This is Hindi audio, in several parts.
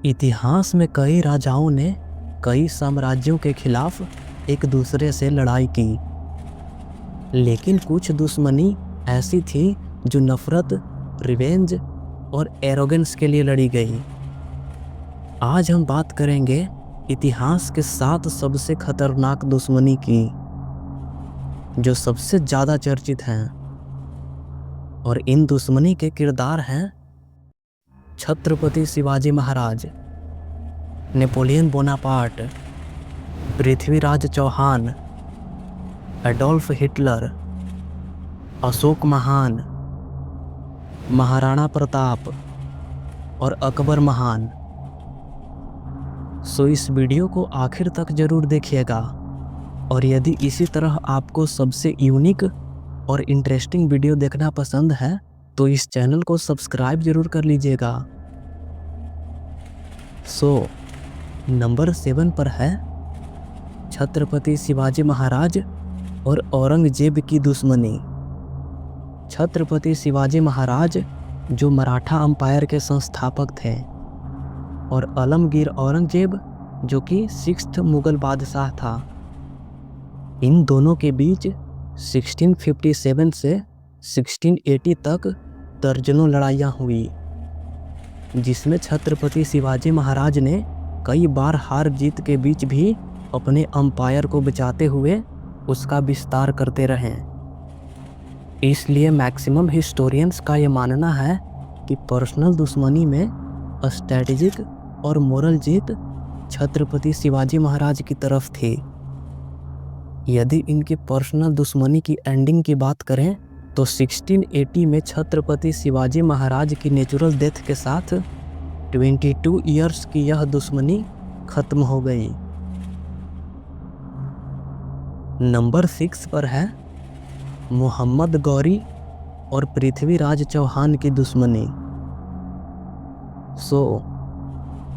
इतिहास में कई राजाओं ने कई साम्राज्यों के खिलाफ एक दूसरे से लड़ाई की, लेकिन कुछ दुश्मनी ऐसी थी जो नफरत, रिवेंज और एरोगेंस के लिए लड़ी गई। आज हम बात करेंगे इतिहास के 7 सबसे खतरनाक दुश्मनी की, जो सबसे ज़्यादा चर्चित हैं। और इन दुश्मनी के किरदार हैं Chhatrapati Shivaji Maharaj, Napoleon Bonaparte, Prithviraj Chauhan, Adolf Hitler, Ashok महान, महाराणा प्रताप और अकबर महान। सो इस वीडियो को आखिर तक जरूर देखिएगा, और यदि इसी तरह आपको सबसे यूनिक और इंटरेस्टिंग वीडियो देखना पसंद है तो इस चैनल को सब्सक्राइब जरूर कर लीजिएगा। सो नंबर 7 पर है छत्रपति शिवाजी महाराज और औरंगजेब की दुश्मनी। छत्रपति शिवाजी महाराज, जो मराठा अंपायर के संस्थापक थे, और आलमगीर औरंगजेब, जो कि 6th मुगल बादशाह था। इन दोनों के बीच 1657 से 1680 तक दर्जनों लड़ाइयाँ हुई, जिसमें छत्रपति शिवाजी महाराज ने कई बार हार जीत के बीच भी अपने अंपायर को बचाते हुए उसका विस्तार करते रहे। इसलिए मैक्सिमम हिस्टोरियंस का ये मानना है कि पर्सनल दुश्मनी में स्ट्रैटेजिक और मोरल जीत छत्रपति शिवाजी महाराज की तरफ थी। यदि इनकी पर्सनल दुश्मनी की एंडिंग की बात करें तो 1680 में छत्रपति शिवाजी महाराज की नेचुरल डेथ के साथ 22 इयर्स की यह दुश्मनी खत्म हो गई। नंबर 6 पर है मोहम्मद गौरी और पृथ्वीराज चौहान की दुश्मनी।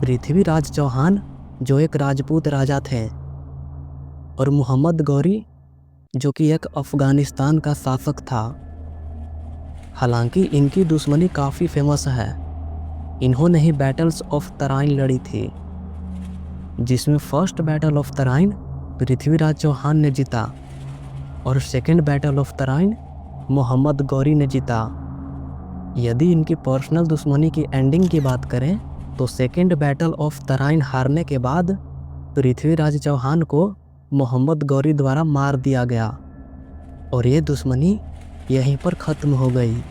पृथ्वीराज चौहान, जो एक राजपूत राजा थे, और मोहम्मद गौरी, जो कि एक अफगानिस्तान का शासक था। हालांकि इनकी दुश्मनी काफ़ी फेमस है। इन्होंने ही बैटल्स ऑफ तराइन लड़ी थी, जिसमें first battle of Tarain Prithviraj Chauhan ने जीता और second battle of Tarain Mohammad Ghori ने जीता। यदि इनकी पर्सनल दुश्मनी की एंडिंग की बात करें तो सेकंड बैटल ऑफ तराइन हारने के बाद पृथ्वीराज चौहान को मोहम्मद गौरी द्वारा मार दिया गया, और ये दुश्मनी यहीं पर ख़त्म हो गई।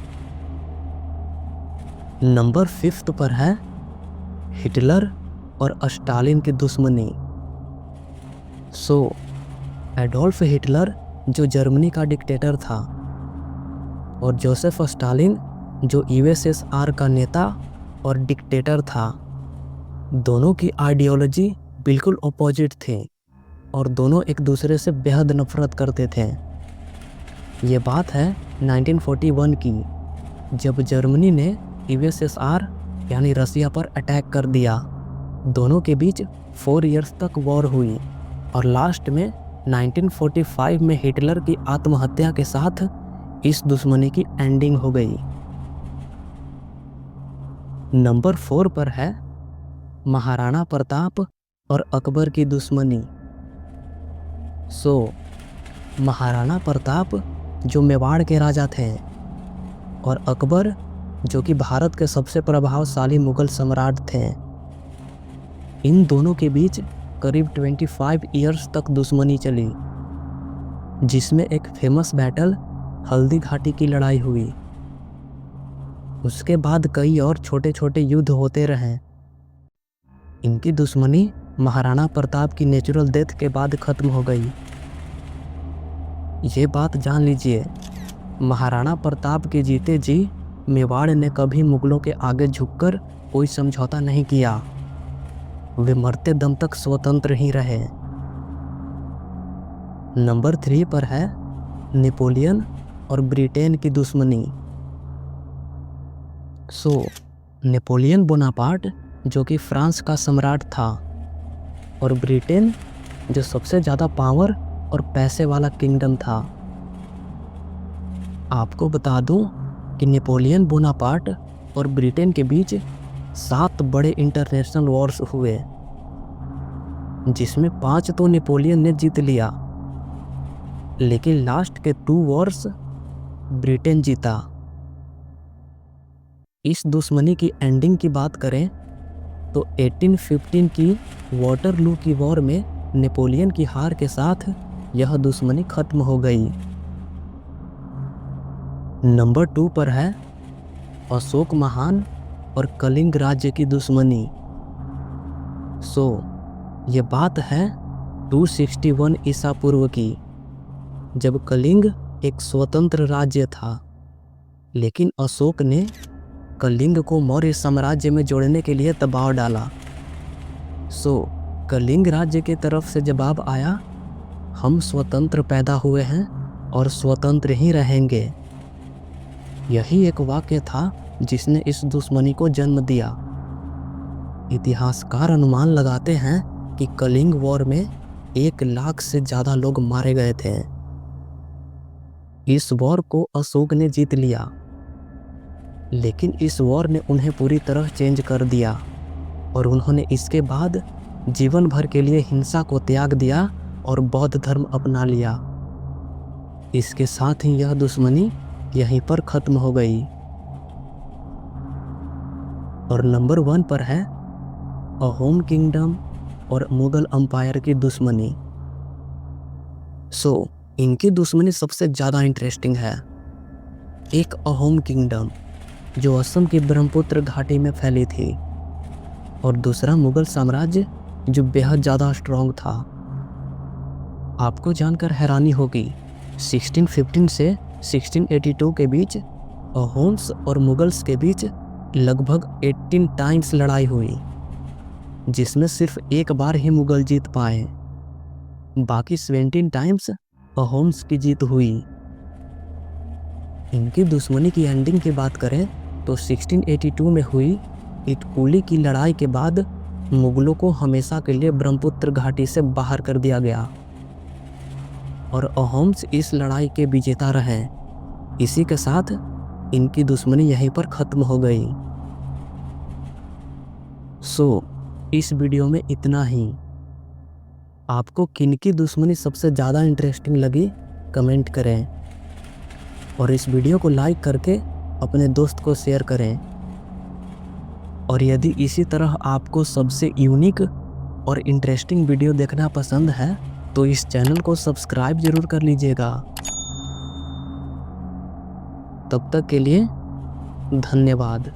नंबर 5 पर है हिटलर और स्टालिन की दुश्मनी। एडोल्फ हिटलर, जो जर्मनी का डिक्टेटर था, और जोसेफ स्टालिन, जो यूएसएसआर का नेता और डिक्टेटर था। दोनों की आइडियोलॉजी बिल्कुल अपोजिट थी और दोनों एक दूसरे से बेहद नफरत करते थे। ये बात है 1941 की, जब जर्मनी ने यूएसएसआर यानी रसिया पर अटैक कर दिया। दोनों के बीच 4 इयर्स तक वॉर हुई, और लास्ट में 1945 में हिटलर की आत्महत्या के साथ इस दुश्मनी की एंडिंग हो गई। नंबर 4 पर है महाराणा प्रताप और अकबर की दुश्मनी। महाराणा प्रताप, जो मेवाड़ के राजा थे, और अकबर, जो कि भारत के सबसे प्रभावशाली मुगल सम्राट थे। इन दोनों के बीच करीब 25 इयर्स तक दुश्मनी चली, जिसमें एक फेमस बैटल हल्दी घाटी की लड़ाई हुई। उसके बाद कई और छोटे छोटे युद्ध होते रहे। इनकी दुश्मनी महाराणा प्रताप की नेचुरल डेथ के बाद खत्म हो गई। ये बात जान लीजिए, महाराणा प्रताप के जीते जी मेवाड़ ने कभी मुगलों के आगे झुककर कोई समझौता नहीं किया। वे मरते दम तक स्वतंत्र ही रहे। नंबर 3 पर है नेपोलियन और ब्रिटेन की दुश्मनी। नेपोलियन बोनापार्ट, जो कि फ्रांस का सम्राट था, और ब्रिटेन, जो सबसे ज़्यादा पावर और पैसे वाला किंगडम था। आपको बता दूं कि नेपोलियन बोनापार्ट और ब्रिटेन के बीच 7 बड़े इंटरनेशनल वॉर्स हुए, जिसमें 5 तो नेपोलियन ने जीत लिया, लेकिन लास्ट के 2 वॉर्स ब्रिटेन जीता। इस दुश्मनी की एंडिंग की बात करें तो 1815 की वाटरलू की वॉर में नेपोलियन की हार के साथ यह दुश्मनी खत्म हो गई। नंबर 2 पर है अशोक महान और कलिंग राज्य की दुश्मनी। ये बात है 261 ईसा पूर्व की, जब कलिंग एक स्वतंत्र राज्य था, लेकिन अशोक ने कलिंग को मौर्य साम्राज्य में जोड़ने के लिए दबाव डाला। कलिंग राज्य की तरफ से जवाब आया, हम स्वतंत्र पैदा हुए हैं और स्वतंत्र ही रहेंगे। यही एक वाक्य था जिसने इस दुश्मनी को जन्म दिया। इतिहासकार अनुमान लगाते हैं कि कलिंग वॉर में 1 लाख से ज़्यादा लोग मारे गए थे। इस वॉर को अशोक ने जीत लिया, लेकिन इस वॉर ने उन्हें पूरी तरह चेंज कर दिया और उन्होंने इसके बाद जीवन भर के लिए हिंसा को त्याग दिया और बौद्ध धर्म अपना लिया। इसके साथ ही यह दुश्मनी यहीं पर खत्म हो गई। और नंबर 1 पर है अहोम किंगडम और मुगल अंपायर की दुश्मनी। इनकी दुश्मनी सबसे ज़्यादा इंटरेस्टिंग है। एक अहोम किंगडम जो असम की ब्रह्मपुत्र घाटी में फैली थी, और दूसरा मुगल साम्राज्य जो बेहद ज़्यादा स्ट्रॉन्ग था। आपको जानकर हैरानी होगी, 1615 से 1682 के बीच अहोम्स और मुगल्स के बीच लगभग 18 टाइम्स लड़ाई हुई, जिसमें सिर्फ एक बार ही मुगल जीत पाए, बाकी 17 टाइम्स अहोम्स की जीत हुई। इनकी दुश्मनी की एंडिंग की बात करें तो 1682 में हुई इटकुली की लड़ाई के बाद मुगलों को हमेशा के लिए ब्रह्मपुत्र घाटी से बाहर कर दिया गया और अहोम्स इस लड़ाई के विजेता रहे। इसी के साथ इनकी दुश्मनी यहीं पर खत्म हो गई। इस वीडियो में इतना ही। आपको किनकी दुश्मनी सबसे ज़्यादा इंटरेस्टिंग लगी कमेंट करें, और इस वीडियो को लाइक करके अपने दोस्त को शेयर करें। और यदि इसी तरह आपको सबसे यूनिक और इंटरेस्टिंग वीडियो देखना पसंद है तो इस चैनल को सब्सक्राइब जरूर कर लीजिएगा। तब तक के लिए धन्यवाद।